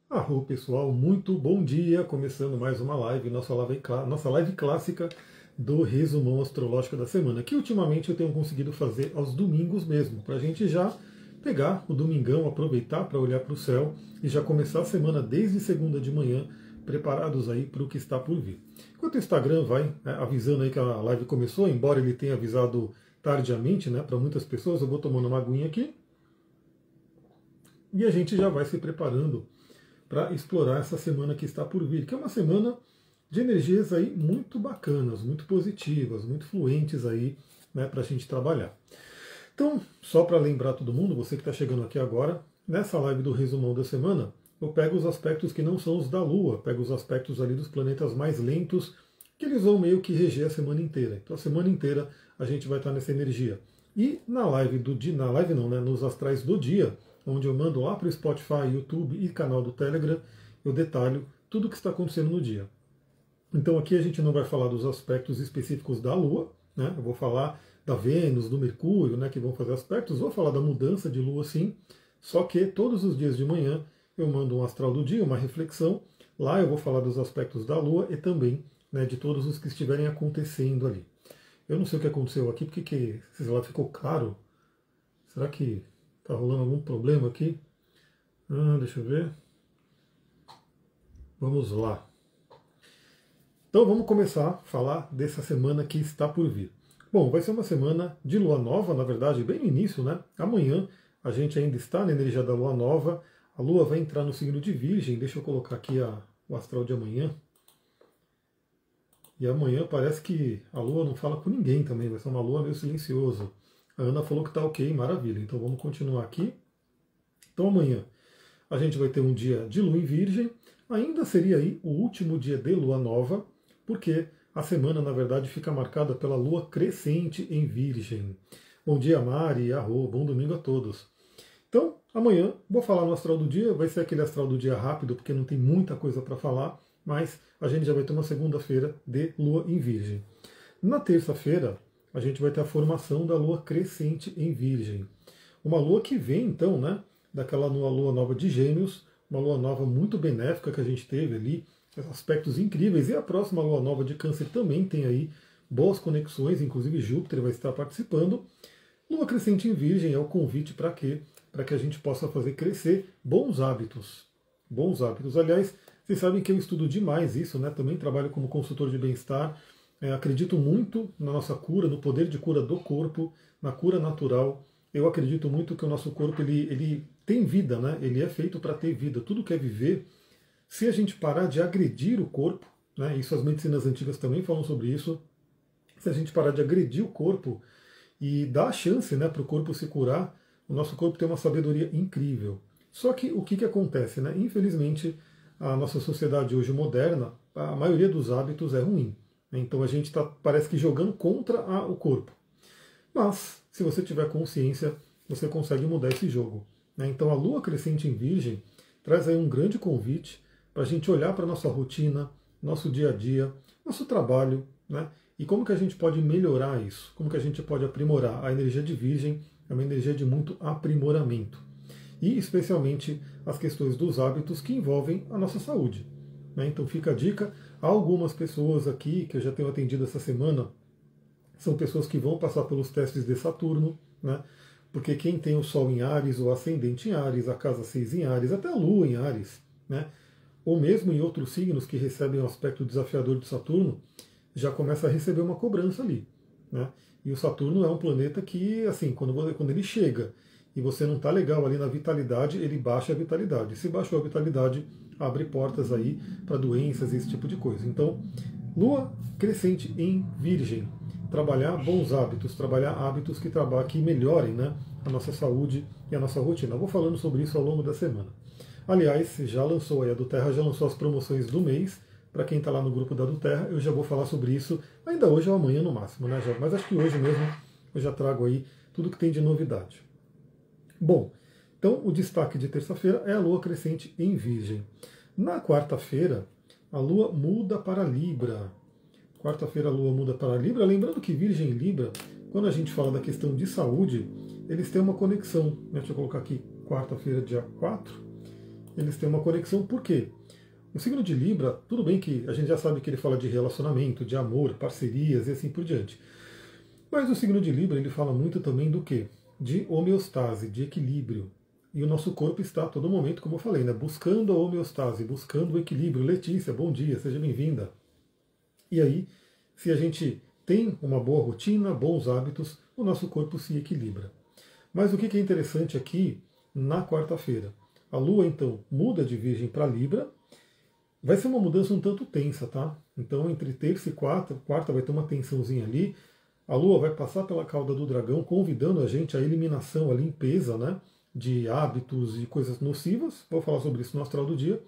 Arro pessoal, muito bom dia! Começando mais uma live, nossa live clássica do resumão astrológico da semana, que ultimamente eu tenho conseguido fazer aos domingos mesmo, para a gente já pegar o domingão, aproveitar para olhar para o céu e já começar a semana desde segunda de manhã, preparados aí para o que está por vir. Enquanto o Instagram vai avisando aí que a live começou, embora ele tenha avisado tardiamente, para muitas pessoas, eu vou tomando uma aguinha aqui e a gente já vai se preparando para explorar essa semana que está por vir, que é uma semana de energias aí muito bacanas, muito positivas, muito fluentes aí, para a gente trabalhar. Então, só para lembrar todo mundo, você que está chegando aqui agora, nessa live do resumão da semana, eu pego os aspectos que não são os da Lua, pego os aspectos ali dos planetas mais lentos, que eles vão meio que reger a semana inteira. Então, a semana inteira a gente vai estar nessa energia. E na live do dia, na live não, nos astrais do dia, onde eu mando lá para o Spotify, YouTube e canal do Telegram, eu detalho tudo o que está acontecendo no dia. Então aqui a gente não vai falar dos aspectos específicos da Lua, eu vou falar da Vênus, do Mercúrio, que vão fazer aspectos, vou falar da mudança de Lua sim, só que todos os dias de manhã eu mando um astral do dia, uma reflexão, lá eu vou falar dos aspectos da Lua e também de todos os que estiverem acontecendo ali. Eu não sei o que aconteceu aqui, porque sei lá, ficou claro. Será que está rolando algum problema aqui? Deixa eu ver. Vamos lá. Então vamos começar a falar dessa semana que está por vir. Bom, vai ser uma semana de lua nova, na verdade, bem no início, Amanhã a gente ainda está na energia da lua nova. A lua vai entrar no signo de Virgem. Deixa eu colocar aqui o astral de amanhã. E amanhã parece que a lua não fala com ninguém também, vai ser uma lua meio silenciosa. A Ana falou que está ok, maravilha. Então vamos continuar aqui. Então amanhã a gente vai ter um dia de lua em Virgem. Ainda seria aí o último dia de lua nova, porque a semana, na verdade, fica marcada pela lua crescente em Virgem. Bom dia, Mari, Arro, bom domingo a todos. Então, amanhã vou falar no astral do dia, vai ser aquele astral do dia rápido, porque não tem muita coisa para falar, mas a gente já vai ter uma segunda-feira de lua em Virgem. Na terça-feira, a gente vai ter a formação da lua crescente em Virgem. Uma lua que vem, então, daquela lua nova de Gêmeos, uma lua nova muito benéfica que a gente teve ali, aspectos incríveis. E a próxima lua nova de Câncer também tem aí boas conexões, inclusive Júpiter vai estar participando. Lua crescente em Virgem é o convite para quê? Para que a gente possa fazer crescer bons hábitos. Bons hábitos. Aliás, vocês sabem que eu estudo demais isso, Também trabalho como consultor de bem-estar. Acredito muito na nossa cura, no poder de cura do corpo, na cura natural. Eu acredito muito que o nosso corpo ele tem vida, Ele é feito para ter vida. Tudo que é viver. Se a gente parar de agredir o corpo, isso as medicinas antigas também falam sobre isso. Se a gente parar de agredir o corpo e dar a chance, para o corpo se curar, o nosso corpo tem uma sabedoria incrível. Só que o que acontece, Infelizmente, a nossa sociedade hoje moderna, a maioria dos hábitos é ruim. Então a gente está, parece que jogando contra o corpo. Mas, se você tiver consciência, você consegue mudar esse jogo. Então a lua crescente em Virgem traz aí um grande convite para a gente olhar para a nossa rotina, nosso dia a dia, nosso trabalho, e como que a gente pode melhorar isso, como que a gente pode aprimorar. A energia de Virgem é uma energia de muito aprimoramento. E especialmente as questões dos hábitos que envolvem a nossa saúde. Então fica a dica, há algumas pessoas aqui que eu já tenho atendido essa semana, são pessoas que vão passar pelos testes de Saturno, porque quem tem o Sol em Áries, o ascendente em Áries, a casa 6 em Áries, até a Lua em Áries, ou mesmo em outros signos que recebem o aspecto desafiador de Saturno, já começa a receber uma cobrança ali. E o Saturno é um planeta que, assim, quando ele chega e você não está legal ali na vitalidade, ele baixa a vitalidade. Se baixou a vitalidade, abre portas aí para doenças e esse tipo de coisa. Então, Lua crescente em Virgem. Trabalhar bons hábitos, trabalhar hábitos que melhorem a nossa saúde e a nossa rotina. Eu vou falando sobre isso ao longo da semana. Aliás, já lançou aí a do Terra, já lançou as promoções do mês. Para quem está lá no grupo da do Terra, eu já vou falar sobre isso ainda hoje ou amanhã no máximo, mas acho que hoje mesmo eu já trago aí tudo que tem de novidade. Bom, então o destaque de terça-feira é a Lua crescente em Virgem. Na quarta-feira, a Lua muda para Libra. Quarta-feira a Lua muda para Libra. Lembrando que Virgem e Libra, quando a gente fala da questão de saúde, eles têm uma conexão. Deixa eu colocar aqui quarta-feira, dia 4. eles têm uma conexão. Por quê? O signo de Libra, tudo bem que a gente já sabe que ele fala de relacionamento, de amor, parcerias e assim por diante. Mas o signo de Libra, ele fala muito também do quê? De homeostase, de equilíbrio. E o nosso corpo está a todo momento, como eu falei, né, buscando a homeostase, buscando o equilíbrio. Letícia, bom dia, seja bem-vinda. E aí, se a gente tem uma boa rotina, bons hábitos, o nosso corpo se equilibra. Mas o que é interessante aqui, na quarta-feira? A Lua, então, muda de Virgem para Libra. Vai ser uma mudança um tanto tensa, tá? Então, entre terça e quarta vai ter uma tensãozinha ali. A Lua vai passar pela cauda do dragão, convidando a gente à eliminação, à limpeza, né, de hábitos e coisas nocivas. Vou falar sobre isso no astral do dia.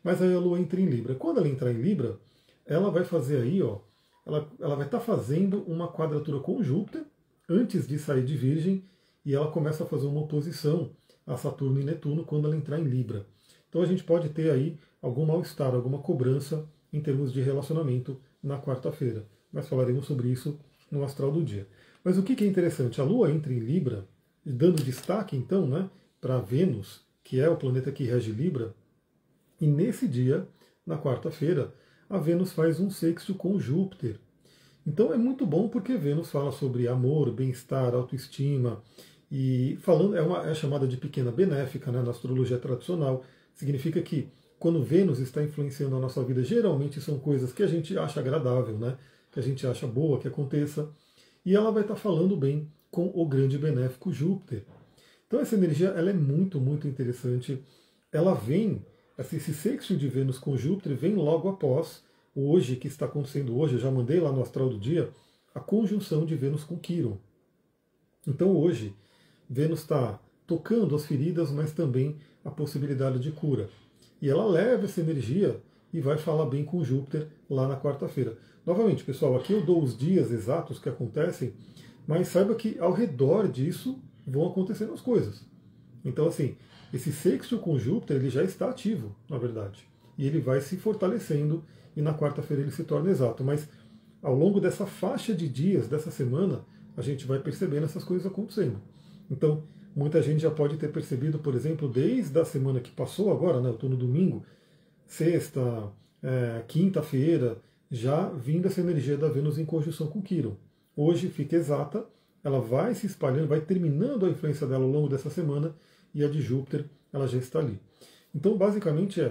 Mas aí a Lua entra em Libra. Quando ela entrar em Libra, ela vai fazer aí, ó, ela vai estar fazendo uma quadratura com Júpiter antes de sair de Virgem, e ela começa a fazer uma oposição a Saturno e Netuno quando ela entrar em Libra. Então a gente pode ter aí algum mal-estar, alguma cobrança em termos de relacionamento na quarta-feira. Mas falaremos sobre isso no astral do dia. Mas o que é interessante? A Lua entra em Libra, dando destaque então, né, para Vênus, que é o planeta que rege Libra, e nesse dia, na quarta-feira, a Vênus faz um sexto com Júpiter. Então é muito bom porque Vênus fala sobre amor, bem-estar, autoestima, e falando é chamada de pequena benéfica, né, na astrologia tradicional. Significa que quando Vênus está influenciando a nossa vida, geralmente são coisas que a gente acha agradável, né, que a gente acha boa que aconteça, e ela vai estar falando bem com o grande benéfico Júpiter. Então essa energia ela é muito, muito interessante. Ela vem, esse sexto de Vênus com Júpiter vem logo após hoje, que está acontecendo hoje, eu já mandei lá no astral do dia, a conjunção de Vênus com Quirón. Então hoje, Vênus está tocando as feridas, mas também a possibilidade de cura. E ela leva essa energia e vai falar bem com Júpiter lá na quarta-feira. Novamente, pessoal, aqui eu dou os dias exatos que acontecem, mas saiba que ao redor disso vão acontecendo as coisas. Então, assim, esse sexto com Júpiter ele já está ativo, na verdade. E ele vai se fortalecendo e na quarta-feira ele se torna exato. Mas ao longo dessa faixa de dias, dessa semana, a gente vai percebendo essas coisas acontecendo. Então, muita gente já pode ter percebido, por exemplo, desde a semana que passou agora, né, eu estou no domingo, sexta, quinta-feira, já vindo essa energia da Vênus em conjunção com Quirón. Hoje fica exata, ela vai se espalhando, vai terminando a influência dela ao longo dessa semana, e a de Júpiter, ela já está ali. Então, basicamente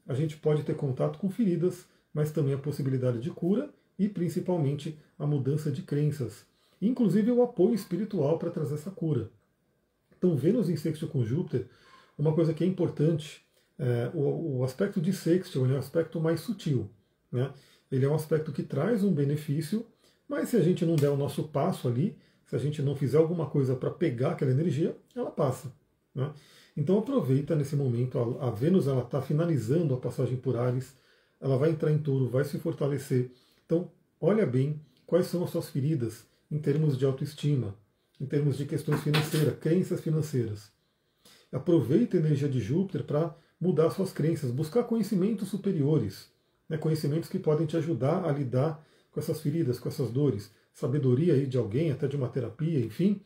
a gente pode ter contato com feridas, mas também a possibilidade de cura e principalmente a mudança de crenças. Inclusive o apoio espiritual para trazer essa cura. Então, Vênus em sexto com Júpiter, uma coisa que é importante, o aspecto de sexto é um aspecto mais sutil. Né? Ele é um aspecto que traz um benefício, mas se a gente não der o nosso passo ali, se a gente não fizer alguma coisa para pegar aquela energia, ela passa. Né? Então aproveita nesse momento, a Vênus está finalizando a passagem por Áries, ela vai entrar em Touro, vai se fortalecer. Então olha bem quais são as suas feridas em termos de autoestima, em termos de questões financeiras, crenças financeiras. Aproveita a energia de Júpiter para mudar suas crenças, buscar conhecimentos superiores, né, conhecimentos que podem te ajudar a lidar com essas feridas, com essas dores, sabedoria aí de alguém, até de uma terapia, enfim.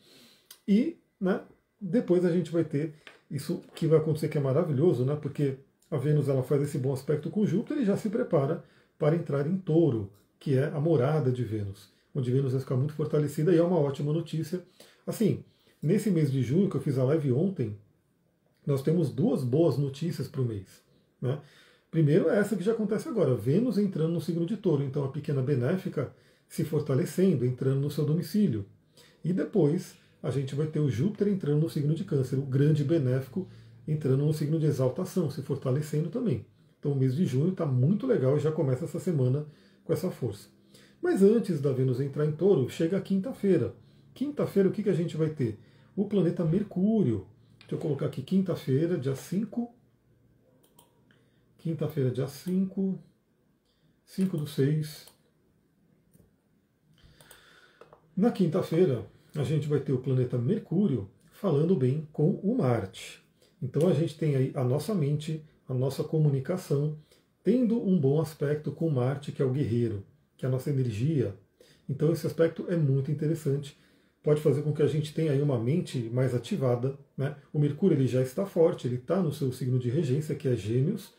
E, né, depois a gente vai ter isso que vai acontecer, que é maravilhoso, né, porque a Vênus ela faz esse bom aspecto com Júpiter e já se prepara para entrar em Touro, que é a morada de Vênus, onde Vênus vai ficar muito fortalecida, e é uma ótima notícia. Assim, nesse mês de junho, que eu fiz a live ontem, nós temos duas boas notícias para o mês. Né? Primeiro é essa que já acontece agora, Vênus entrando no signo de Touro, então a pequena benéfica se fortalecendo, entrando no seu domicílio. E depois a gente vai ter o Júpiter entrando no signo de Câncer, o grande benéfico entrando no signo de exaltação, se fortalecendo também. Então o mês de junho está muito legal e já começa essa semana com essa força. Mas antes da Vênus entrar em Touro, chega a quinta-feira. Quinta-feira o que a gente vai ter? O planeta Mercúrio. Deixa eu colocar aqui quinta-feira, dia 5. Quinta-feira, dia 5. 5/6. Na quinta-feira, a gente vai ter o planeta Mercúrio falando bem com o Marte. Então a gente tem aí a nossa mente, a nossa comunicação, tendo um bom aspecto com Marte, que é o guerreiro, que é a nossa energia. Então esse aspecto é muito interessante. pode fazer com que a gente tenha aí uma mente mais ativada, né? O Mercúrio ele já está forte, ele está no seu signo de regência, que é Gêmeos,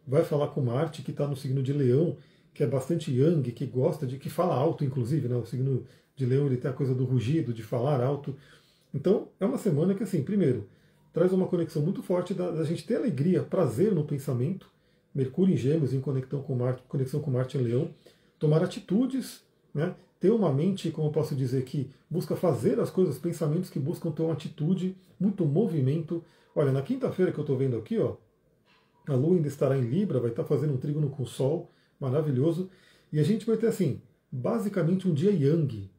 vai falar com Marte, que está no signo de Leão, que é bastante yang, que gosta de, que fala alto, inclusive, né? O signo de Leão ele tem a coisa do rugido, de falar alto. Então, é uma semana que, assim, primeiro, traz uma conexão muito forte da gente ter alegria, prazer no pensamento. Mercúrio em Gêmeos, em conexão com Marte em Leão. Tomar atitudes, né? Ter uma mente, como eu posso dizer, que busca fazer as coisas, pensamentos que buscam ter uma atitude, muito movimento. Olha, na quinta-feira que eu estou vendo aqui, ó, a Lua ainda estará em Libra, vai estar fazendo um trígono com o Sol, maravilhoso. E a gente vai ter, assim, basicamente um dia yang.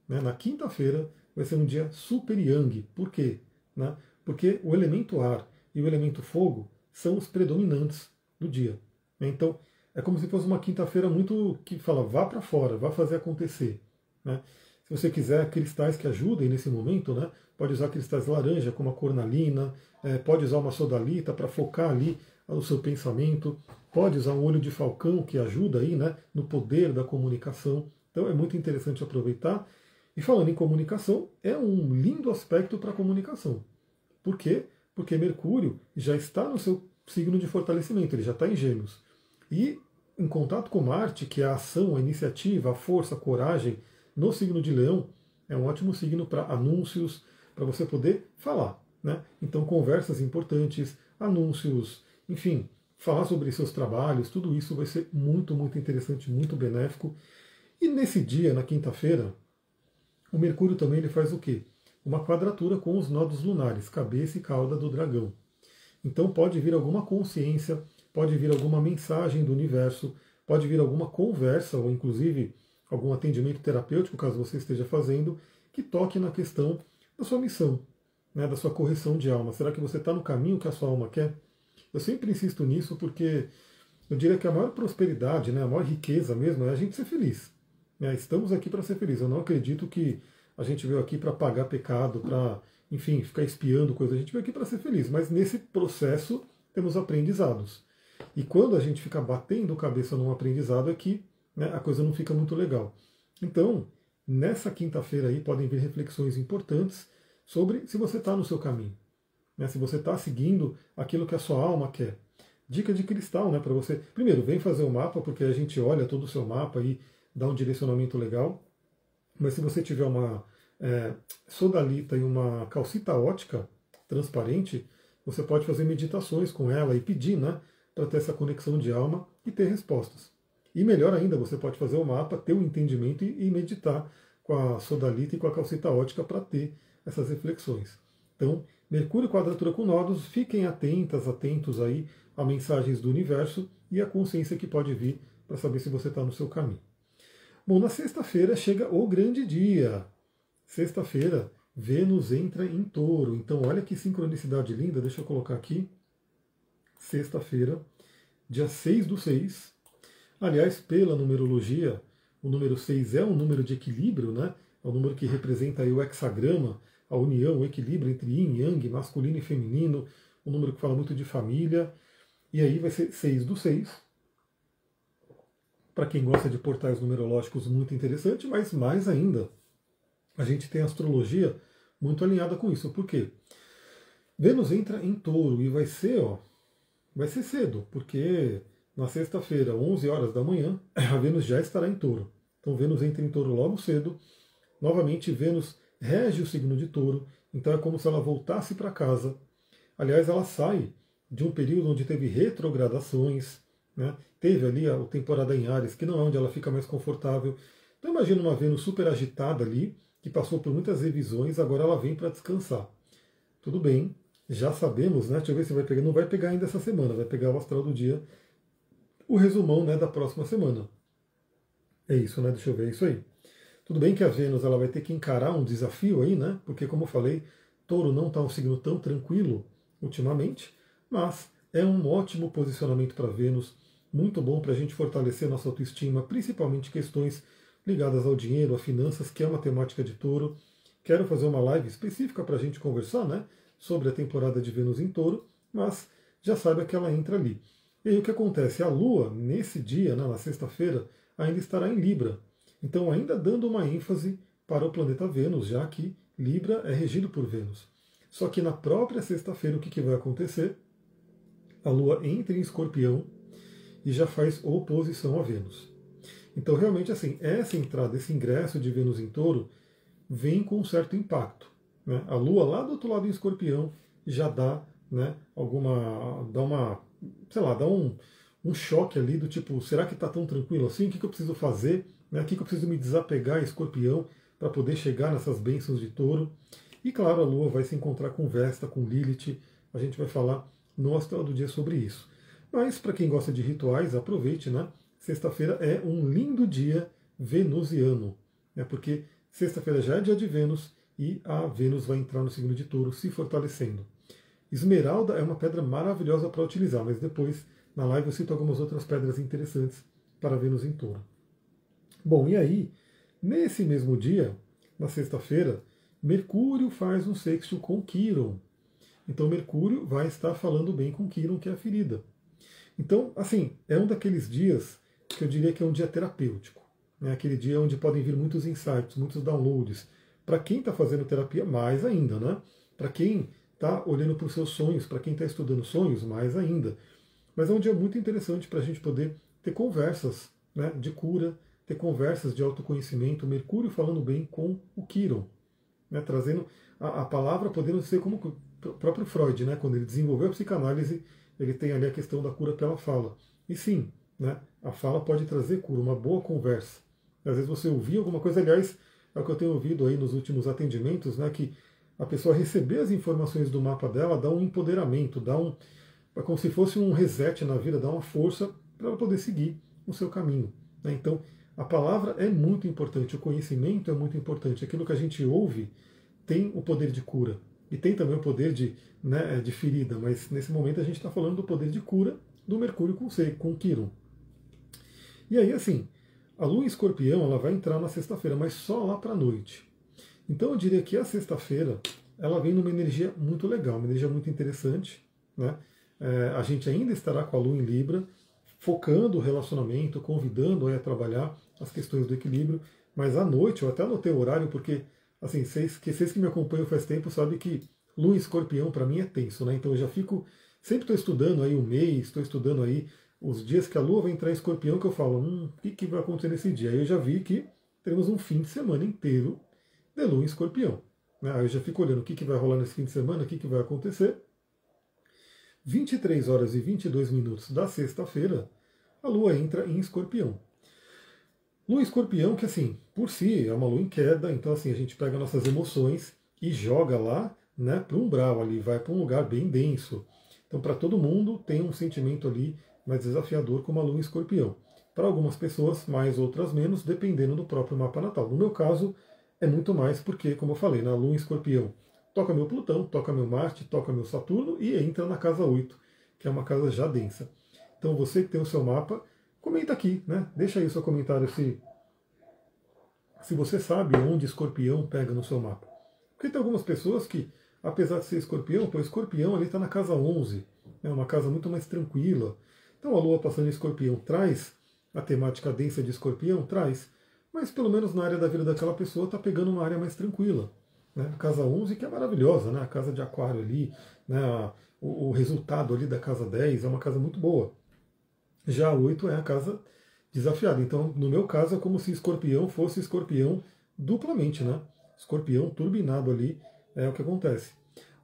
Né? Na quinta-feira vai ser um dia super yang. Por quê? Né? Porque o elemento ar e o elemento fogo são os predominantes do dia. Né? Então, é como se fosse uma quinta-feira muito que fala, vá para fora, vá fazer acontecer. Né? Se você quiser cristais que ajudem nesse momento, né? Pode usar cristais laranja, como a cornalina, pode usar uma sodalita para focar ali o seu pensamento, pode usar um olho de falcão que ajuda aí, né, no poder da comunicação. Então é muito interessante aproveitar. E falando em comunicação, é um lindo aspecto para a comunicação. Por quê? Porque Mercúrio já está no seu signo de fortalecimento, ele já está em Gêmeos. E em contato com Marte, que é a ação, a iniciativa, a força, a coragem, no signo de Leão, é um ótimo signo para anúncios, para você poder falar. Né? Então, conversas importantes, anúncios, enfim, falar sobre seus trabalhos, tudo isso vai ser muito, muito interessante, muito benéfico. E nesse dia, na quinta-feira, o Mercúrio também ele faz o quê? Uma quadratura com os nodos lunares, cabeça e cauda do dragão. Então pode vir alguma consciência, pode vir alguma mensagem do universo, pode vir alguma conversa, ou inclusive algum atendimento terapêutico, caso você esteja fazendo, que toque na questão da sua missão, né, da sua correção de alma. Será que você está no caminho que a sua alma quer? Eu sempre insisto nisso porque eu diria que a maior prosperidade, né, a maior riqueza mesmo é a gente ser feliz. Né? Estamos aqui para ser felizes. Eu não acredito que a gente veio aqui para pagar pecado, para, enfim, ficar espiando coisas. A gente veio aqui para ser feliz, mas nesse processo temos aprendizados. E quando a gente fica batendo cabeça num aprendizado é que, né, a coisa não fica muito legal. Então, nessa quinta-feira aí podem vir reflexões importantes sobre se você está no seu caminho. Né, se você está seguindo aquilo que a sua alma quer. Dica de cristal, né, para você. Primeiro, vem fazer o mapa, porque a gente olha todo o seu mapa e dá um direcionamento legal. Mas se você tiver uma sodalita e uma calcita ótica transparente, você pode fazer meditações com ela e pedir, né, para ter essa conexão de alma e ter respostas. E melhor ainda, você pode fazer o mapa, ter o entendimento e meditar com a sodalita e com a calcita ótica para ter essas reflexões. Então, Mercúrio quadratura com nodos, fiquem atentos aí a mensagens do universo e a consciência que pode vir para saber se você está no seu caminho. Bom, na sexta-feira chega o grande dia. Sexta-feira, Vênus entra em Touro. Então, olha que sincronicidade linda, deixa eu colocar aqui. Sexta-feira, dia 6/6. Aliás, pela numerologia, o número 6 é um número de equilíbrio, né? É um número que representa aí o hexagrama, a união, o equilíbrio entre yin e yang, masculino e feminino, um número que fala muito de família. E aí vai ser 6/6. Para quem gosta de portais numerológicos, muito interessante, mas mais ainda, a gente tem a astrologia muito alinhada com isso. Por quê? Vênus entra em Touro e vai ser cedo, porque na sexta-feira, 11 horas da manhã, a Vênus já estará em Touro. Então Vênus entra em Touro logo cedo. Novamente, Vênus rege o signo de Touro, então é como se ela voltasse para casa. Aliás, ela sai de um período onde teve retrogradações, né? Teve ali a temporada em Áries, que não é onde ela fica mais confortável. Então imagina uma Vênus super agitada ali, que passou por muitas revisões, agora ela vem para descansar. Tudo bem, já sabemos, né? Deixa eu ver se vai pegar. Não vai pegar ainda essa semana, vai pegar o astral do dia, o resumão, né, da próxima semana. É isso, né? Deixa eu ver, é isso aí. Tudo bem que a Vênus ela vai ter que encarar um desafio aí, né? Porque, como eu falei, Touro não está um signo tão tranquilo ultimamente, mas é um ótimo posicionamento para Vênus, muito bom para a gente fortalecer nossa autoestima, principalmente questões ligadas ao dinheiro, a finanças, que é uma temática de Touro. Quero fazer uma live específica para a gente conversar, né, sobre a temporada de Vênus em Touro, mas já saiba que ela entra ali. E aí o que acontece? A Lua, nesse dia, né, na sexta-feira, ainda estará em Libra. Então, ainda dando uma ênfase para o planeta Vênus, já que Libra é regido por Vênus. Só que na própria sexta-feira, o que vai acontecer? A Lua entra em Escorpião e já faz oposição a Vênus. Então, realmente, assim, essa entrada, esse ingresso de Vênus em Touro, vem com um certo impacto. Né? A Lua lá do outro lado em Escorpião já dá, né, dá um choque ali do tipo, será que está tão tranquilo assim? O que eu preciso fazer? Né? O que eu preciso me desapegar a Escorpião para poder chegar nessas bênçãos de Touro? E claro, a Lua vai se encontrar com Vesta, com Lilith. A gente vai falar no Astral do Dia sobre isso. Mas para quem gosta de rituais, aproveite, né? Sexta-feira é um lindo dia venusiano, né? Porque sexta-feira já é dia de Vênus e a Vênus vai entrar no signo de Touro, se fortalecendo. Esmeralda é uma pedra maravilhosa para utilizar, mas depois na live eu cito algumas outras pedras interessantes para Vênus em Touro. Bom, e aí, nesse mesmo dia, na sexta-feira, Mercúrio faz um sextil com Quíron. Então Mercúrio vai estar falando bem com Quíron, que é a ferida. Então, assim, é um daqueles dias que eu diria que é um dia terapêutico. Né? Aquele dia onde podem vir muitos insights, muitos downloads. Para quem está fazendo terapia, mais ainda, né? Para quem está olhando para os seus sonhos, para quem está estudando sonhos, mais ainda. Mas é um dia muito interessante para a gente poder ter conversas, né, de cura, ter conversas de autoconhecimento, Mercúrio falando bem com o Quíron, né, trazendo a palavra podendo ser como o próprio Freud, né, quando ele desenvolveu a psicanálise, ele tem ali a questão da cura pela fala. E sim, né, a fala pode trazer cura, uma boa conversa. Às vezes você ouvir alguma coisa, aliás, é o que eu tenho ouvido aí nos últimos atendimentos, né, que a pessoa receber as informações do mapa dela dá um empoderamento, é como se fosse um reset na vida, dá uma força para ela poder seguir o seu caminho. Né? Então, a palavra é muito importante, o conhecimento é muito importante. Aquilo que a gente ouve tem o poder de cura e tem também o poder de ferida, mas nesse momento a gente está falando do poder de cura do Mercúrio com Quíron. E aí, assim, a Lua em Escorpião ela vai entrar na sexta-feira, mas só lá para a noite. Então eu diria que a sexta-feira ela vem numa energia muito legal, uma energia muito interessante. Né? A gente ainda estará com a Lua em Libra, focando o relacionamento, convidando a trabalhar as questões do equilíbrio, mas à noite, eu até anotei o horário, porque assim, vocês que me acompanham faz tempo sabem que Lua em Escorpião para mim é tenso, né? Então eu já fico, sempre estou estudando aí o mês, estou estudando aí os dias que a Lua vai entrar em Escorpião, que eu falo, o que vai acontecer nesse dia? Aí eu já vi que teremos um fim de semana inteiro de Lua em Escorpião. Né? Aí eu já fico olhando o que vai rolar nesse fim de semana, o que vai acontecer. 23 horas e 22 minutos da sexta-feira, a Lua entra em Escorpião. Lua em Escorpião, que assim, por si, é uma lua em queda, então assim, a gente pega nossas emoções e joga lá, né, para o umbral ali, vai para um lugar bem denso. Então, para todo mundo, tem um sentimento ali mais desafiador como a Lua em Escorpião. Para algumas pessoas, mais, outras menos, dependendo do próprio mapa natal. No meu caso, é muito mais porque, como eu falei, na Lua em Escorpião, toca meu Plutão, toca meu Marte, toca meu Saturno e entra na casa 8, que é uma casa já densa. Então você que tem o seu mapa, comenta aqui, né? Deixa aí o seu comentário se você sabe onde Escorpião pega no seu mapa. Porque tem algumas pessoas que, apesar de ser Escorpião, o Escorpião ali está na casa 11, é uma casa muito mais tranquila. Então a Lua passando em Escorpião traz a temática densa de Escorpião, traz, mas pelo menos na área da vida daquela pessoa está pegando uma área mais tranquila. Né? A casa 11 que é maravilhosa, né? A casa de Aquário ali, né? O resultado ali da casa 10 é uma casa muito boa. Já a 8 é a casa desafiada. Então, no meu caso, é como se Escorpião fosse Escorpião duplamente, né? Escorpião turbinado ali é o que acontece.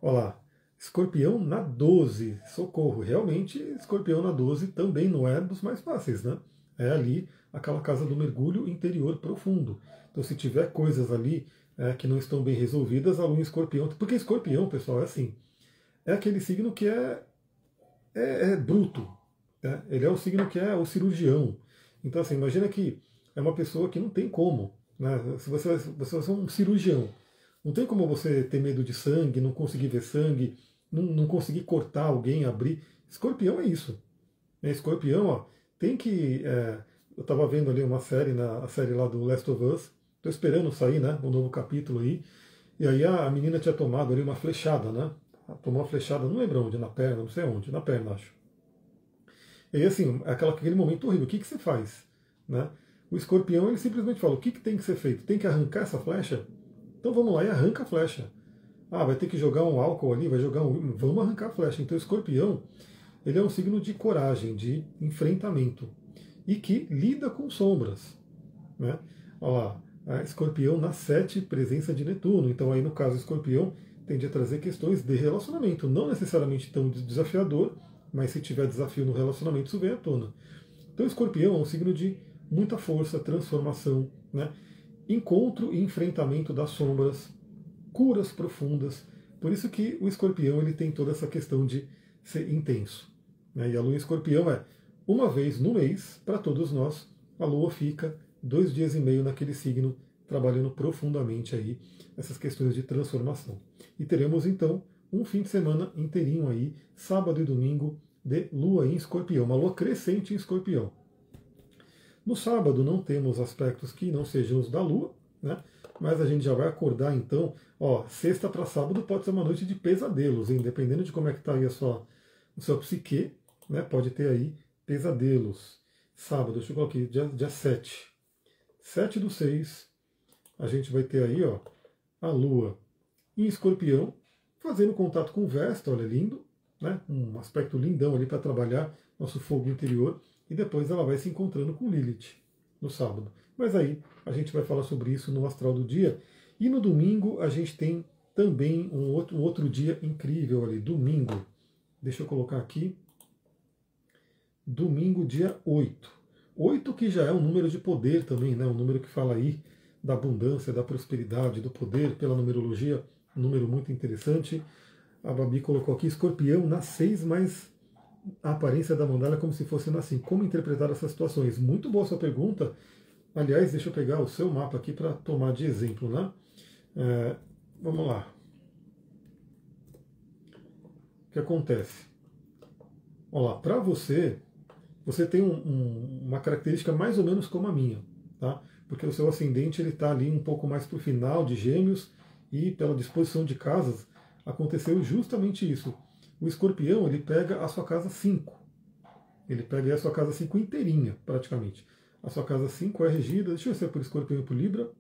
Olha lá, Escorpião na 12, socorro. Realmente, Escorpião na 12 também não é dos mais fáceis, né? É ali aquela casa do mergulho interior profundo. Então, se tiver coisas ali que não estão bem resolvidas, a Lua em Escorpião. Porque Escorpião, pessoal, é assim: é aquele signo que é bruto. Né? Ele é o signo que é o cirurgião. Então, assim, imagina que é uma pessoa que não tem como. Né? Se você vai ser um cirurgião, não tem como você ter medo de sangue, não conseguir ver sangue, não conseguir cortar alguém, abrir. Escorpião é isso. Escorpião, ó, tem que. Eu estava vendo ali uma série, a série lá do Last of Us. Estou esperando sair, né? Um novo capítulo aí. E aí a menina tinha tomado ali uma flechada, né? Tomou uma flechada, não lembro onde, na perna, não sei onde, na perna, acho. E aí, assim, aquele momento horrível, o que você faz? Né? O escorpião ele simplesmente fala, o que tem que ser feito? Tem que arrancar essa flecha? Então vamos lá e arranca a flecha. Ah, vai ter que jogar um álcool ali, vai jogar um... Vamos arrancar a flecha. Então o escorpião, ele é um signo de coragem, de enfrentamento. E que lida com sombras. Né? Olha lá, a escorpião na 7, presença de Netuno. Então aí no caso o escorpião tende a trazer questões de relacionamento. Não necessariamente tão desafiador, mas se tiver desafio no relacionamento, isso vem à tona. Então o escorpião é um signo de muita força, transformação, né? Encontro e enfrentamento das sombras, curas profundas. Por isso que o escorpião ele tem toda essa questão de ser intenso. Né? E a lua em escorpião é uma vez no mês, para todos nós, a lua fica 2 dias e meio naquele signo, trabalhando profundamente aí essas questões de transformação. E teremos então um fim de semana inteirinho aí, sábado e domingo, de lua em escorpião, uma lua crescente em escorpião. No sábado não temos aspectos que não sejam os da lua, né? Mas a gente já vai acordar então, ó, sexta para sábado pode ser uma noite de pesadelos, hein? Dependendo de como é que está aí o seu psique, né? Pode ter aí pesadelos. Sábado, deixa eu colocar aqui, dia 7. 7/6, a gente vai ter aí, ó, a lua em escorpião, fazendo contato com Vesta, olha, lindo, né? Um aspecto lindão ali para trabalhar nosso fogo interior. E depois ela vai se encontrando com Lilith no sábado. Mas aí a gente vai falar sobre isso no astral do dia. E no domingo a gente tem também um outro dia incrível ali, domingo. Deixa eu colocar aqui. Domingo, dia 8. 8 que já é um número de poder também, né? Um número que fala aí da abundância, da prosperidade, do poder, pela numerologia, um número muito interessante. A Babi colocou aqui escorpião na 6, mas a aparência da mandala é como se fosse assim. Como interpretar essas situações? Muito boa sua pergunta. Aliás, deixa eu pegar o seu mapa aqui para tomar de exemplo, né? Vamos lá. O que acontece? Olha lá, para você tem uma característica mais ou menos como a minha, tá? Porque o seu ascendente ele está ali um pouco mais para o final de Gêmeos e pela disposição de casas aconteceu justamente isso. O escorpião ele pega a sua casa 5. Ele pega a sua casa 5 inteirinha, praticamente. A sua casa 5 é regida, deixa eu ver se é por escorpião e por Libra.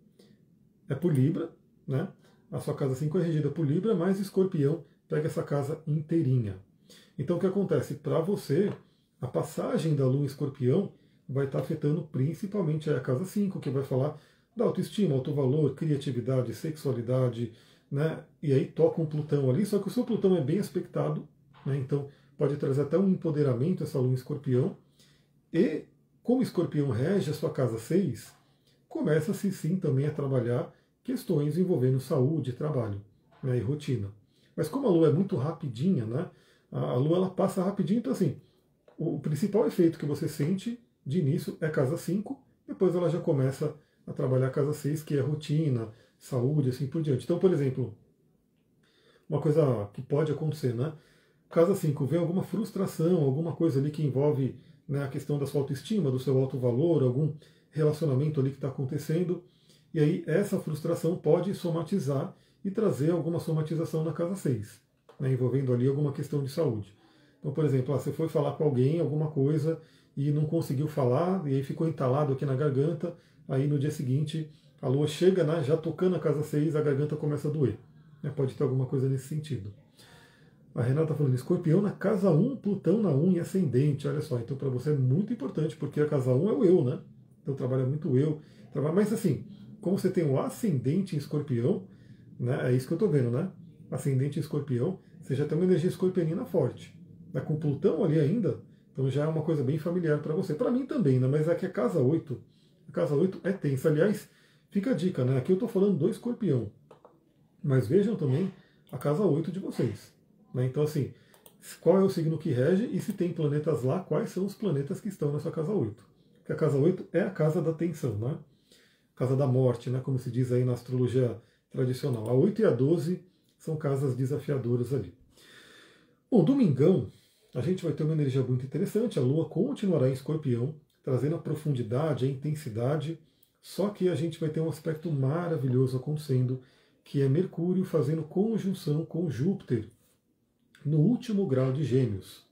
É por Libra, né? A sua casa 5 é regida por Libra, mas escorpião pega essa casa inteirinha. Então o que acontece? Para você, a passagem da lua em escorpião vai estar afetando principalmente a casa 5, que vai falar da autoestima, autovalor, criatividade, sexualidade, né? E aí toca um Plutão ali, só que o seu Plutão é bem aspectado, né? Então pode trazer até um empoderamento essa lua em escorpião. E como escorpião rege a sua casa 6, começa-se sim também a trabalhar questões envolvendo saúde, trabalho, né? E rotina. Mas como a lua é muito rapidinha, né? A lua ela passa rapidinho, então assim, o principal efeito que você sente de início é casa 5, depois ela já começa a trabalhar a casa 6, que é rotina, saúde, assim por diante. Então, por exemplo, uma coisa que pode acontecer, né? Casa 5, vem alguma frustração, alguma coisa ali que envolve, né, a questão da sua autoestima, do seu alto valor, algum relacionamento ali que está acontecendo, e aí essa frustração pode somatizar e trazer alguma somatização na casa 6, né, envolvendo ali alguma questão de saúde. Então, por exemplo, você foi falar com alguém alguma coisa e não conseguiu falar, e aí ficou entalado aqui na garganta, aí no dia seguinte a lua chega, né, já tocando a casa 6, a garganta começa a doer. Né, pode ter alguma coisa nesse sentido. A Renata está falando, escorpião na casa 1, Plutão na 1 e ascendente, olha só, então para você é muito importante, porque a casa 1 é o eu, né? Então trabalha muito o eu. Mas assim, como você tem o ascendente em escorpião, né, é isso que eu estou vendo, né? Ascendente em escorpião, você já tem uma energia escorpionina forte. Né, com Plutão ali ainda, então já é uma coisa bem familiar para você. Para mim também, né? Mas é que a casa 8 é tensa. Aliás, fica a dica, né? Aqui eu estou falando do escorpião, mas vejam também a casa 8 de vocês. Né? Então, assim, qual é o signo que rege e se tem planetas lá, quais são os planetas que estão nessa casa 8? Porque a casa 8 é a casa da tensão, né? Casa da morte, né? Como se diz aí na astrologia tradicional. A 8 e a 12 são casas desafiadoras ali. Bom, domingão, a gente vai ter uma energia muito interessante. A Lua continuará em Escorpião, trazendo a profundidade, a intensidade. Só que a gente vai ter um aspecto maravilhoso acontecendo, que é Mercúrio fazendo conjunção com Júpiter no último grau de Gêmeos.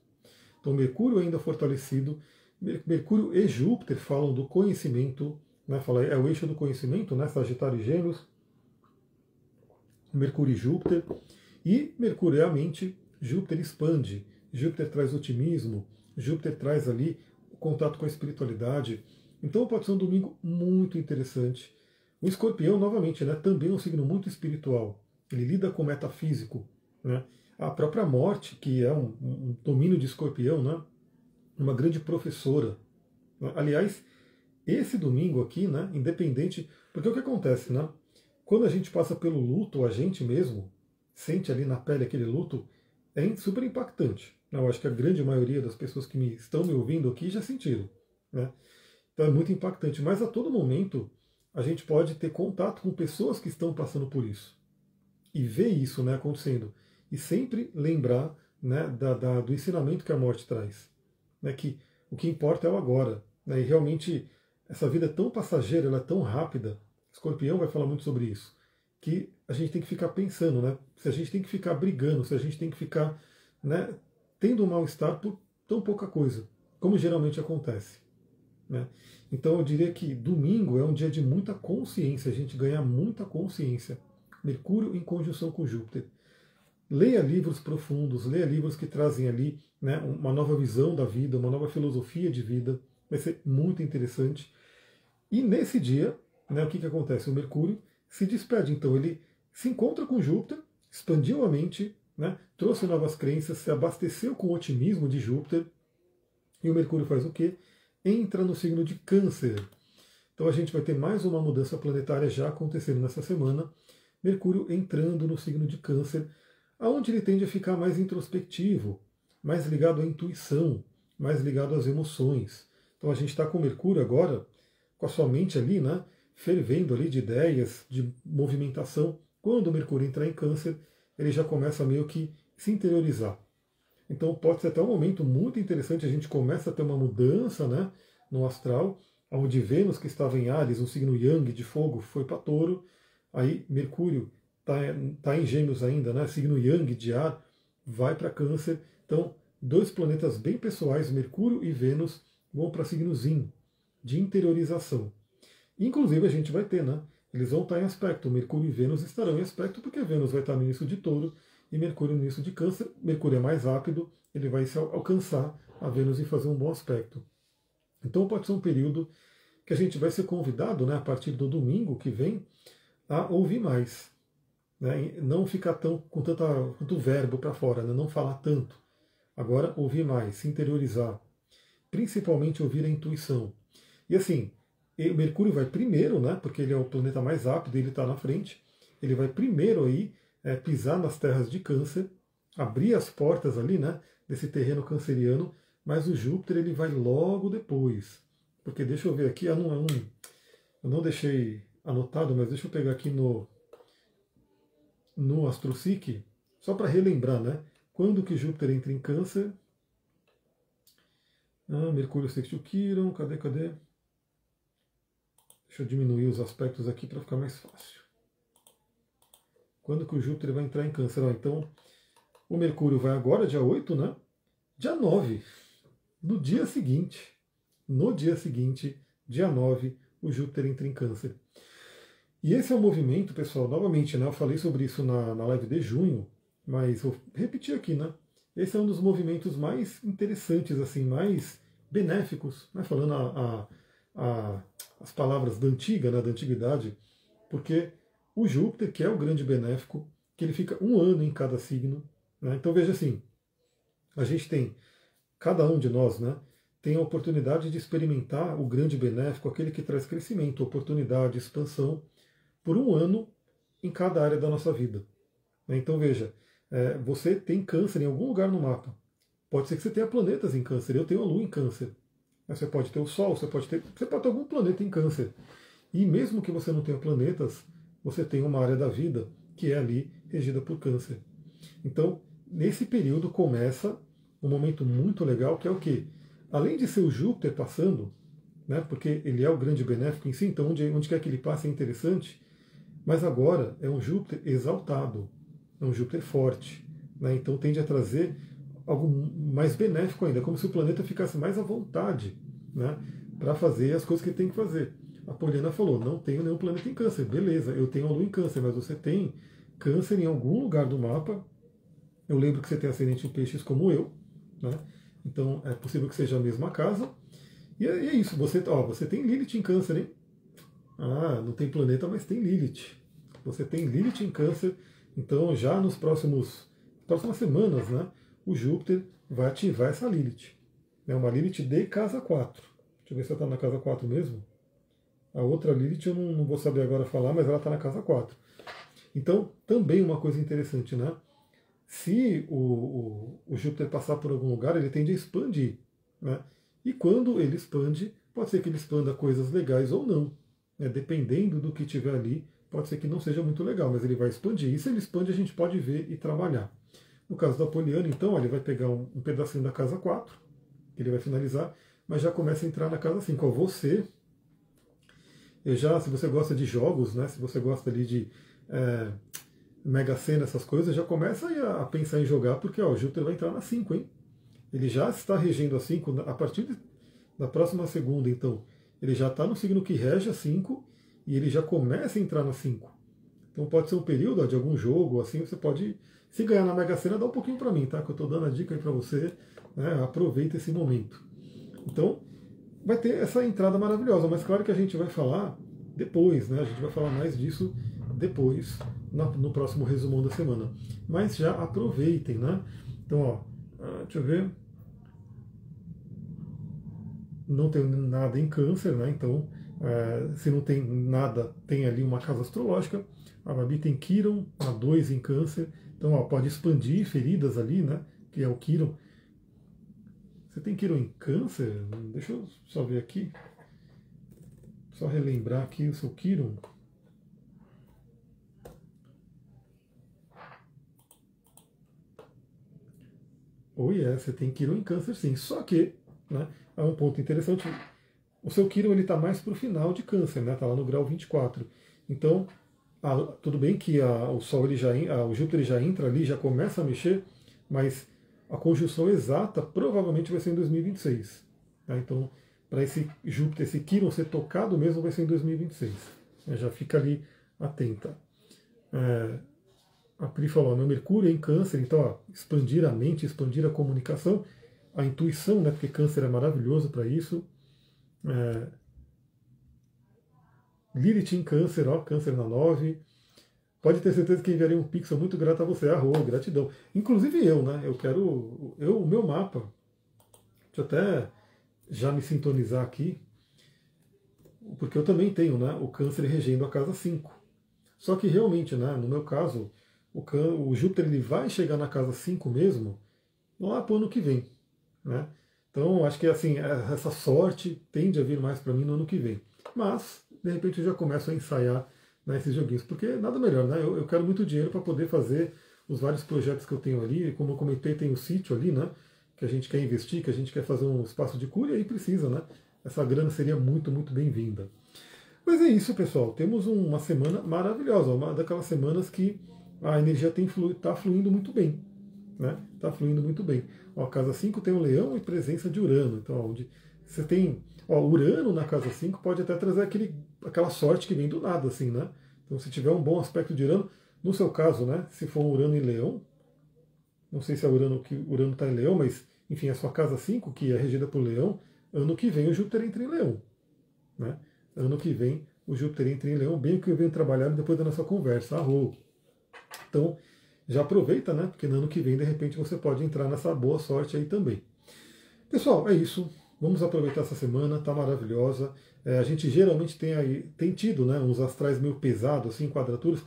Então, Mercúrio ainda fortalecido. Mercúrio e Júpiter falam do conhecimento, né? Fala, é o eixo do conhecimento, né? Sagitário e Gêmeos, Mercúrio e Júpiter. E Mercúrio é a mente, Júpiter expande, Júpiter traz otimismo, Júpiter traz ali o contato com a espiritualidade. Então pode ser um domingo muito interessante. O Escorpião, novamente, né, também é um signo muito espiritual. Ele lida com o metafísico. Né? A própria morte, que é um domínio de Escorpião, né, uma grande professora. Aliás, esse domingo aqui, né, independente... Porque o que acontece, né? Quando a gente passa pelo luto, a gente mesmo sente ali na pele aquele luto, é super impactante. Eu acho que a grande maioria das pessoas que estão me ouvindo aqui já sentiram. Né? Então é muito impactante. Mas a todo momento a gente pode ter contato com pessoas que estão passando por isso. E ver isso, né, acontecendo. E sempre lembrar, né, do ensinamento que a morte traz. Né, que o que importa é o agora. Né, e realmente essa vida é tão passageira, ela é tão rápida. Escorpião vai falar muito sobre isso. Que a gente tem que ficar pensando, né? Se a gente tem que ficar brigando, se a gente tem que ficar, né, tendo um mal-estar por tão pouca coisa, como geralmente acontece. Né? Então eu diria que domingo é um dia de muita consciência, a gente ganha muita consciência. Mercúrio em conjunção com Júpiter. Leia livros profundos, leia livros que trazem ali, né, uma nova visão da vida, uma nova filosofia de vida. Vai ser muito interessante. E nesse dia, né, o que acontece? O Mercúrio se despede, então ele se encontra com Júpiter, expandiu a mente, né, trouxe novas crenças, se abasteceu com o otimismo de Júpiter, e o Mercúrio faz o quê? Entra no signo de Câncer. Então a gente vai ter mais uma mudança planetária já acontecendo nessa semana, Mercúrio entrando no signo de Câncer, aonde ele tende a ficar mais introspectivo, mais ligado à intuição, mais ligado às emoções. Então a gente está com Mercúrio agora, com a sua mente ali, né, fervendo ali de ideias, de movimentação. Quando o Mercúrio entrar em Câncer, ele já começa a meio que se interiorizar. Então pode ser até um momento muito interessante, a gente começa a ter uma mudança, né, no astral, onde Vênus, que estava em Áries, um signo Yang de fogo, foi para Touro, aí Mercúrio está em Gêmeos ainda, né, signo Yang de ar, vai para Câncer. Então, dois planetas bem pessoais, Mercúrio e Vênus, vão para signos Yin, de interiorização. Inclusive a gente vai ter, né? Eles vão estar em aspecto. Mercúrio e Vênus estarão em aspecto porque Vênus vai estar no início de Touro e Mercúrio no início de Câncer. Mercúrio é mais rápido, ele vai se alcançar a Vênus e fazer um bom aspecto. Então pode ser um período que a gente vai ser convidado, né, a partir do domingo que vem, a ouvir mais. Né? Não ficar com tanto verbo para fora, né? Não falar tanto. Agora ouvir mais, se interiorizar. Principalmente ouvir a intuição. E assim, o Mercúrio vai primeiro, né, porque ele é o planeta mais rápido, ele está na frente. Ele vai primeiro aí pisar nas terras de Câncer, abrir as portas ali, né, desse terreno canceriano, mas o Júpiter ele vai logo depois. Porque deixa eu ver aqui, eu não deixei anotado, mas deixa eu pegar aqui no AstroSeek, só para relembrar, né, quando que Júpiter entra em Câncer. Mercúrio sextil Quirón, cadê? Deixa eu diminuir os aspectos aqui para ficar mais fácil. Quando que o Júpiter vai entrar em Câncer? Então, o Mercúrio vai agora, dia 8, né? Dia 9, no dia seguinte, dia 9, o Júpiter entra em Câncer. E esse é um movimento, pessoal, novamente, né? Eu falei sobre isso na live de junho, mas vou repetir aqui, né? Esse é um dos movimentos mais interessantes, assim, mais benéficos, né? Falando as palavras da antiga, né, da antiguidade, porque o Júpiter, que é o grande benéfico, que ele fica um ano em cada signo. Né? Então veja assim, a gente tem, cada um de nós, né, tem a oportunidade de experimentar o grande benéfico, aquele que traz crescimento, oportunidade, expansão, por um ano em cada área da nossa vida. Então veja, você tem Câncer em algum lugar no mapa. Pode ser que você tenha planetas em Câncer, eu tenho a Lua em Câncer. Você pode ter o Sol, você pode ter algum planeta em Câncer. E mesmo que você não tenha planetas, você tem uma área da vida que é ali regida por Câncer. Então, nesse período começa um momento muito legal, que é o quê? Além de ser o Júpiter passando, né, porque ele é o grande benéfico em si, então onde quer que ele passe é interessante, mas agora é um Júpiter exaltado, é um Júpiter forte. Né, então tende a trazer algo mais benéfico ainda, como se o planeta ficasse mais à vontade, né, para fazer as coisas que ele tem que fazer. a Poliana falou, não tenho nenhum planeta em câncer. Beleza, eu tenho a Lua em câncer, mas você tem câncer em algum lugar do mapa. Eu lembro que você tem ascendente em peixes como eu, né? Então é possível que seja a mesma casa. E é isso, você tem Lilith em câncer, hein? Ah, não tem planeta, mas tem Lilith. Você tem Lilith em câncer, então já nos próximas semanas, né, o Júpiter vai ativar essa Lilith. É uma Lilith de casa 4. Deixa eu ver se ela está na casa 4 mesmo. A outra Lilith eu não vou saber agora falar, mas ela está na casa 4. Então, também uma coisa interessante, né? Se o Júpiter passar por algum lugar, ele tende a expandir, né? E quando ele expande, pode ser que ele expanda coisas legais ou não, né? Dependendo do que tiver ali, pode ser que não seja muito legal, mas ele vai expandir. E se ele expande, a gente pode ver e trabalhar. No caso da Poliana, então, ele vai pegar um pedacinho da casa 4, que ele vai finalizar, mas já começa a entrar na casa 5. Ó, você, se você gosta de jogos, né? Se você gosta ali de Mega Sena, essas coisas, já começa a pensar em jogar, porque ó, o Júpiter vai entrar na 5, hein? Ele já está regendo a 5 a partir da próxima segunda, então. Ele já está no signo que rege a 5 e ele já começa a entrar na 5. Então pode ser um período de algum jogo, assim, você pode, se ganhar na Mega Sena, dá um pouquinho para mim, tá? Que eu estou dando a dica aí para você, né? Aproveita esse momento. Então, vai ter essa entrada maravilhosa, mas claro que a gente vai falar depois, né? A gente vai falar mais disso depois, no próximo resumão da semana. Mas já aproveitem, né? Então, ó, deixa eu ver. Não tem nada em câncer, né? Então, se não tem nada, tem ali uma casa astrológica. A Babi tem Quiron, a 2 em câncer. Então, ó, pode expandir feridas ali, né? Que é o Quiron. Você tem Quiron em câncer? Deixa eu só ver aqui. Só relembrar aqui o seu Quiron. Você tem Quiron em câncer sim. Só que, né, é um ponto interessante. O seu Quiron está mais para o final de câncer, né? Está lá no grau 24. Então, tudo bem que o Sol o Júpiter já entra ali, já começa a mexer, mas a conjunção exata provavelmente vai ser em 2026. Tá? Então, para esse Júpiter, esse Quiron ser tocado mesmo, vai ser em 2026. Já fica ali atenta. A Pri falou, meu Mercúrio é em câncer, então ó, expandir a mente, expandir a comunicação, a intuição, né, porque câncer é maravilhoso para isso. Lilith em câncer, ó, câncer na 9. Pode ter certeza que enviarei um pixel muito grato a você. Gratidão. Inclusive eu, né? O meu mapa, deixa eu até já me sintonizar aqui, porque eu também tenho, né, o câncer regendo a casa 5. Só que realmente, né, no meu caso, o Júpiter ele vai chegar na casa 5 mesmo lá para o ano que vem. Né? Então, acho que assim, essa sorte tende a vir mais para mim no ano que vem. Mas, de repente, eu já começo a ensaiar, né, esses joguinhos, porque nada melhor, né? Eu quero muito dinheiro para poder fazer os vários projetos que eu tenho ali. Como eu comentei, tem o sítio ali, né? Que a gente quer investir, que a gente quer fazer um espaço de cura, e aí precisa, né? Essa grana seria muito, muito bem-vinda. Mas é isso, pessoal. Temos uma semana maravilhosa, uma daquelas semanas que a energia está fluindo muito bem. Né? Está fluindo muito bem. Ó, a casa 5 tem o Leão e presença de Urano. Então, onde você tem Urano na casa 5 pode até trazer aquela sorte que vem do nada, assim, né? Então, se tiver um bom aspecto de Urano, no seu caso, né? Se for um Urano em Leão, não sei se é Urano que Urano está em Leão, mas enfim, a sua casa 5, que é regida por Leão, ano que vem o Júpiter entra em Leão. Né? Ano que vem o Júpiter entra em Leão, bem o que eu venho trabalhando depois da nossa conversa. Então, já aproveita, né? Porque no ano que vem, de repente, você pode entrar nessa boa sorte aí também. Pessoal, é isso. Vamos aproveitar essa semana, tá maravilhosa. A gente geralmente tem tido, né, uns astrais meio pesados, assim, quadraturas.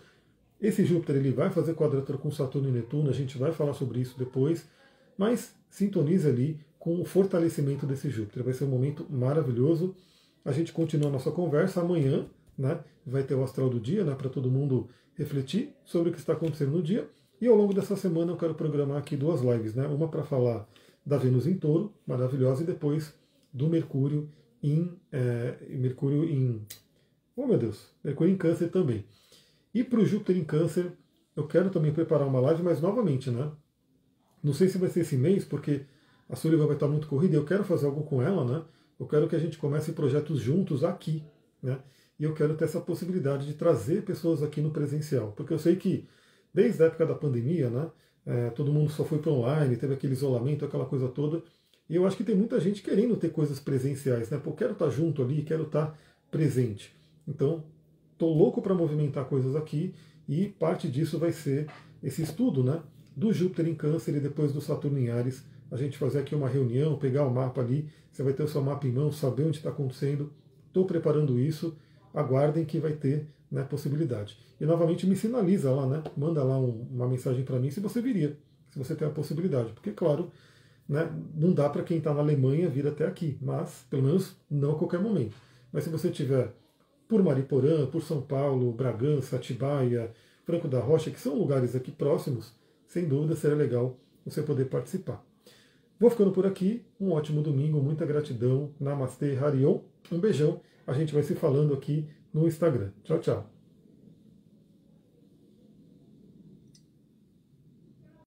Esse Júpiter ele vai fazer quadratura com Saturno e Netuno, a gente vai falar sobre isso depois. Mas sintonize ali com o fortalecimento desse Júpiter. Vai ser um momento maravilhoso. A gente continua a nossa conversa amanhã, né? Vai ter o astral do dia, né, para todo mundo refletir sobre o que está acontecendo no dia. E ao longo dessa semana eu quero programar aqui 2 lives, né? Uma para falar da Vênus em Touro, maravilhosa, e depois do Mercúrio Mercúrio em Câncer também. E para o Júpiter em Câncer, eu quero também preparar uma live, mas novamente, né? Não sei se vai ser esse mês, porque a Sullivan vai estar muito corrida e eu quero fazer algo com ela, né? Eu quero que a gente comece projetos juntos aqui. né? E eu quero ter essa possibilidade de trazer pessoas aqui no presencial, porque eu sei que desde a época da pandemia, né, todo mundo só foi para online, teve aquele isolamento, aquela coisa toda, e eu acho que tem muita gente querendo ter coisas presenciais, né? Pô, quero estar junto ali, quero estar presente. Então, estou louco para movimentar coisas aqui, e parte disso vai ser esse estudo, né, do Júpiter em Câncer e depois do Saturno em Áries. A gente fazer aqui uma reunião, pegar o mapa ali, você vai ter o seu mapa em mão, saber onde está acontecendo. Estou preparando isso, aguardem que vai ter, né, possibilidade. E novamente me sinaliza lá, né, manda lá uma mensagem para mim se você viria, se você tem a possibilidade. Porque, claro, né, não dá para quem está na Alemanha vir até aqui, mas pelo menos não a qualquer momento. Mas se você tiver por Mariporã, por São Paulo, Bragança, Atibaia, Franco da Rocha, que são lugares aqui próximos, sem dúvida seria legal você poder participar. Vou ficando por aqui, um ótimo domingo, muita gratidão, Namastê, Harion, um beijão, a gente vai se falando aqui no Instagram. Tchau, tchau.